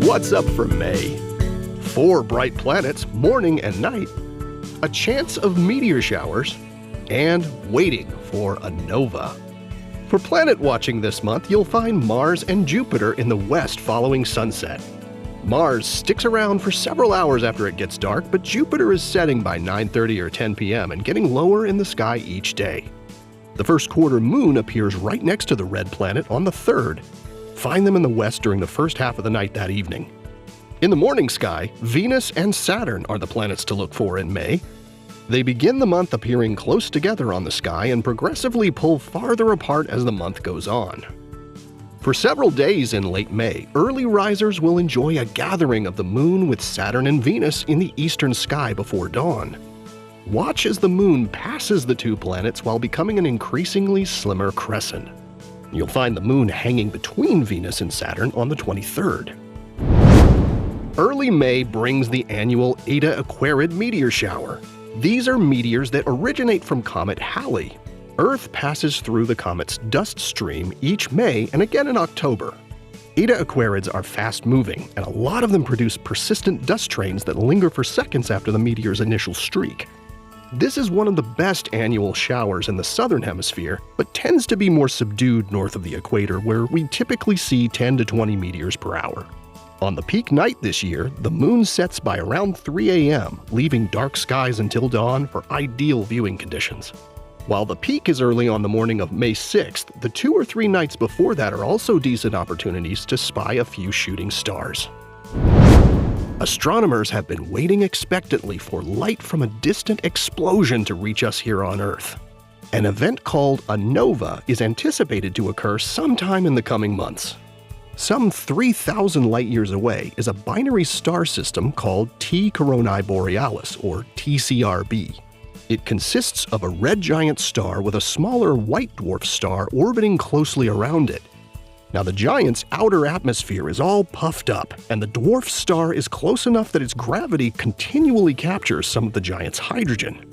What's up for May? 4 bright planets, morning and night, a chance of meteor showers, and waiting for a nova. For planet watching this month, you'll find Mars and Jupiter in the west following sunset. Mars sticks around for several hours after it gets dark, but Jupiter is setting by 9:30 or 10 p.m. and getting lower in the sky each day. The first quarter moon appears right next to the red planet on the 3rd. Find them in the west during the first half of the night that evening. In the morning sky, Venus and Saturn are the planets to look for in May. They begin the month appearing close together on the sky and progressively pull farther apart as the month goes on. For several days in late May, early risers will enjoy a gathering of the moon with Saturn and Venus in the eastern sky before dawn. Watch as the moon passes the two planets while becoming an increasingly slimmer crescent. You'll find the moon hanging between Venus and Saturn on the 23rd. Early May brings the annual Eta Aquarid Meteor Shower. These are meteors that originate from Comet Halley. Earth passes through the comet's dust stream each May and again in October. Eta Aquarids are fast-moving, and a lot of them produce persistent dust trains that linger for seconds after the meteor's initial streak. This is one of the best annual showers in the southern hemisphere, but tends to be more subdued north of the equator, where we typically see 10 to 20 meteors per hour. On the peak night this year, the moon sets by around 3 a.m., leaving dark skies until dawn for ideal viewing conditions. While the peak is early on the morning of May 6th, the 2 or 3 nights before that are also decent opportunities to spy a few shooting stars. Astronomers have been waiting expectantly for light from a distant explosion to reach us here on Earth. An event called a nova is anticipated to occur sometime in the coming months. Some 3,000 light-years away is a binary star system called T Coronae Borealis, or TCRB. It consists of a red giant star with a smaller white dwarf star orbiting closely around it. Now, the giant's outer atmosphere is all puffed up, and the dwarf star is close enough that its gravity continually captures some of the giant's hydrogen.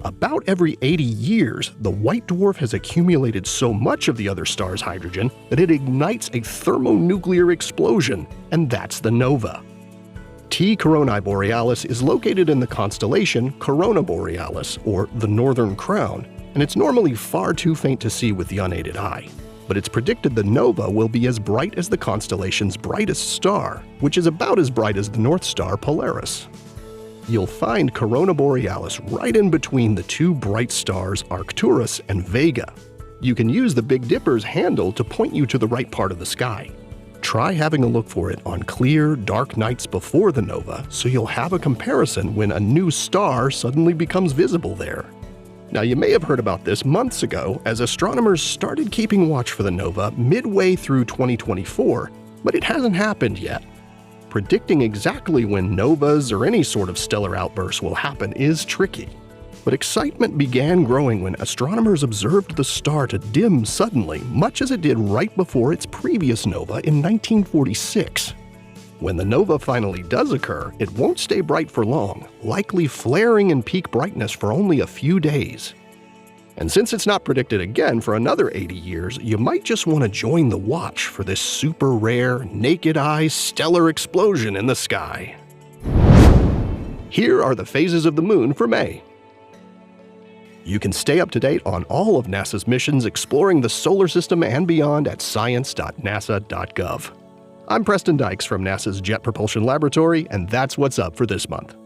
About every 80 years, the white dwarf has accumulated so much of the other star's hydrogen that it ignites a thermonuclear explosion, and that's the nova. T Coronae Borealis is located in the constellation Corona Borealis, or the Northern Crown, and it's normally far too faint to see with the unaided eye. But it's predicted the nova will be as bright as the constellation's brightest star, which is about as bright as the North Star Polaris. You'll find Corona Borealis right in between the two bright stars Arcturus and Vega. You can use the Big Dipper's handle to point you to the right part of the sky. Try having a look for it on clear, dark nights before the nova, so you'll have a comparison when a new star suddenly becomes visible there. Now, you may have heard about this months ago, as astronomers started keeping watch for the nova midway through 2024, but it hasn't happened yet. Predicting exactly when novas or any sort of stellar outburst will happen is tricky. But excitement began growing when astronomers observed the star to dim suddenly, much as it did right before its previous nova in 1946. When the nova finally does occur, it won't stay bright for long, likely flaring in peak brightness for only a few days. And since it's not predicted again for another 80 years, you might just want to join the watch for this super rare, naked-eye stellar explosion in the sky. Here are the phases of the moon for May. You can stay up to date on all of NASA's missions exploring the solar system and beyond at science.nasa.gov. I'm Preston Dykes from NASA's Jet Propulsion Laboratory, and that's what's up for this month.